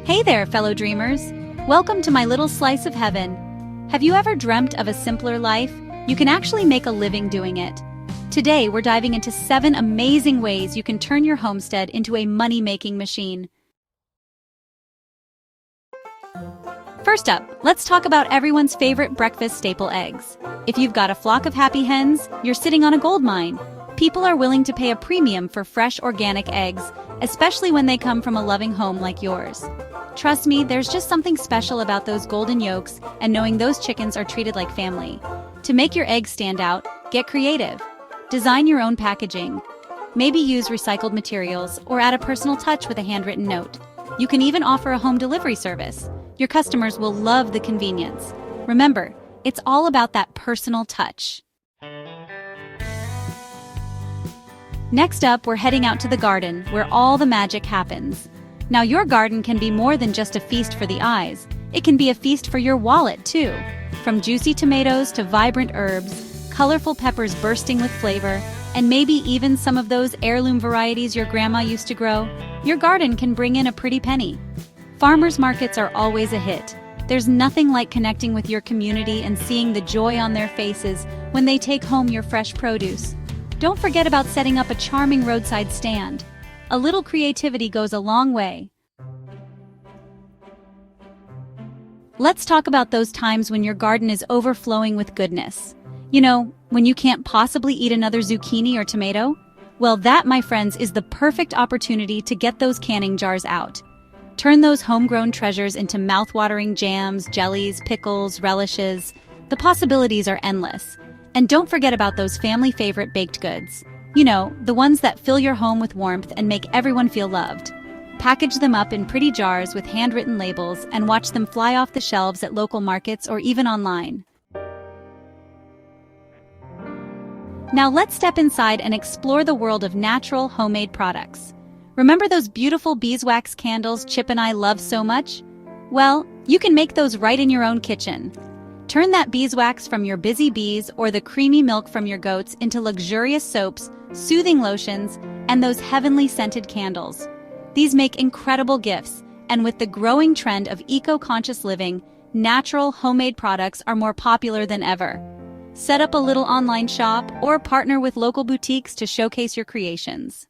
Hey there, fellow dreamers! Welcome to my little slice of heaven. Have you ever dreamt of a simpler life? You can actually make a living doing it. Today, we're diving into 7 amazing ways you can turn your homestead into a money-making machine. First up, let's talk about everyone's favorite breakfast staple, eggs. If you've got a flock of happy hens, you're sitting on a gold mine. People are willing to pay a premium for fresh organic eggs, especially when they come from a loving home like yours. Trust me, there's just something special about those golden yolks and knowing those chickens are treated like family. To make your eggs stand out, get creative. Design your own packaging. Maybe use recycled materials or add a personal touch with a handwritten note. You can even offer a home delivery service. Your customers will love the convenience. Remember, it's all about that personal touch. Next up, we're heading out to the garden, where all the magic happens. Now, your garden can be more than just a feast for the eyes. It can be a feast for your wallet, too. From juicy tomatoes to vibrant herbs, colorful peppers bursting with flavor, and maybe even some of those heirloom varieties your grandma used to grow, your garden can bring in a pretty penny. Farmers markets are always a hit. There's nothing like connecting with your community and seeing the joy on their faces when they take home your fresh produce. Don't forget about setting up a charming roadside stand. A little creativity goes a long way. Let's talk about those times when your garden is overflowing with goodness. You know, when you can't possibly eat another zucchini or tomato? Well, that, my friends, is the perfect opportunity to get those canning jars out. Turn those homegrown treasures into mouth-watering jams, jellies, pickles, relishes. The possibilities are endless. And don't forget about those family favorite baked goods. You know, the ones that fill your home with warmth and make everyone feel loved. Package them up in pretty jars with handwritten labels and watch them fly off the shelves at local markets or even online. Now let's step inside and explore the world of natural, homemade products. Remember those beautiful beeswax candles Chip and I love so much? Well, you can make those right in your own kitchen. Turn that beeswax from your busy bees or the creamy milk from your goats into luxurious soaps, soothing lotions, and those heavenly scented candles. These make incredible gifts, and with the growing trend of eco-conscious living, natural, homemade products are more popular than ever. Set up a little online shop or partner with local boutiques to showcase your creations.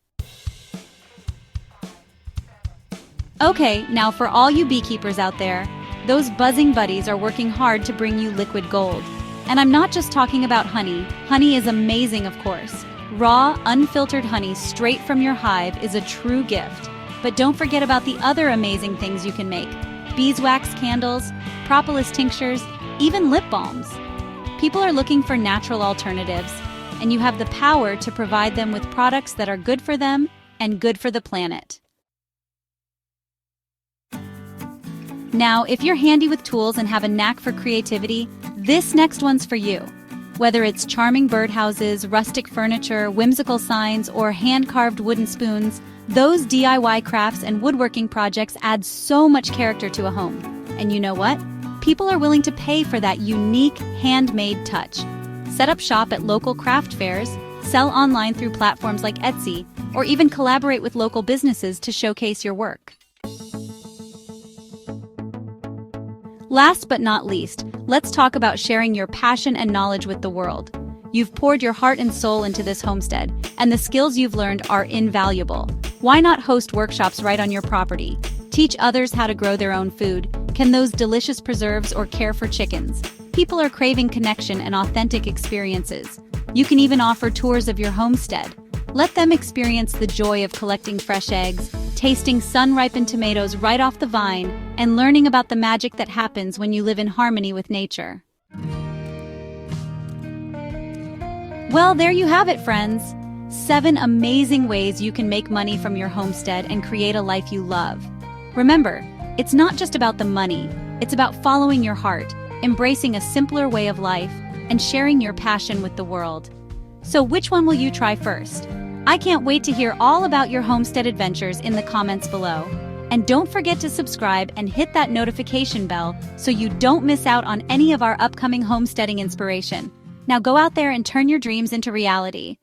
Okay, now for all you beekeepers out there, those buzzing buddies are working hard to bring you liquid gold. And I'm not just talking about honey. Honey is amazing, of course. Raw, unfiltered honey straight from your hive is a true gift. But don't forget about the other amazing things you can make. Beeswax candles, propolis tinctures, even lip balms. People are looking for natural alternatives, and you have the power to provide them with products that are good for them and good for the planet. Now, if you're handy with tools and have a knack for creativity, this next one's for you. Whether it's charming birdhouses, rustic furniture, whimsical signs, or hand-carved wooden spoons, those DIY crafts and woodworking projects add so much character to a home. And you know what? People are willing to pay for that unique, handmade touch. Set up shop at local craft fairs, sell online through platforms like Etsy, or even collaborate with local businesses to showcase your work. Last but not least, let's talk about sharing your passion and knowledge with the world. You've poured your heart and soul into this homestead, and the skills you've learned are invaluable. Why not host workshops right on your property? Teach others how to grow their own food. Can those delicious preserves or care for chickens? People are craving connection and authentic experiences. You can even offer tours of your homestead. Let them experience the joy of collecting fresh eggs, tasting sun-ripened tomatoes right off the vine, and learning about the magic that happens when you live in harmony with nature. Well, there you have it, friends. 7 amazing ways you can make money from your homestead and create a life you love. Remember, it's not just about the money. It's about following your heart, embracing a simpler way of life, and sharing your passion with the world. So which one will you try first? I can't wait to hear all about your homestead adventures in the comments below. And don't forget to subscribe and hit that notification bell so you don't miss out on any of our upcoming homesteading inspiration. Now go out there and turn your dreams into reality.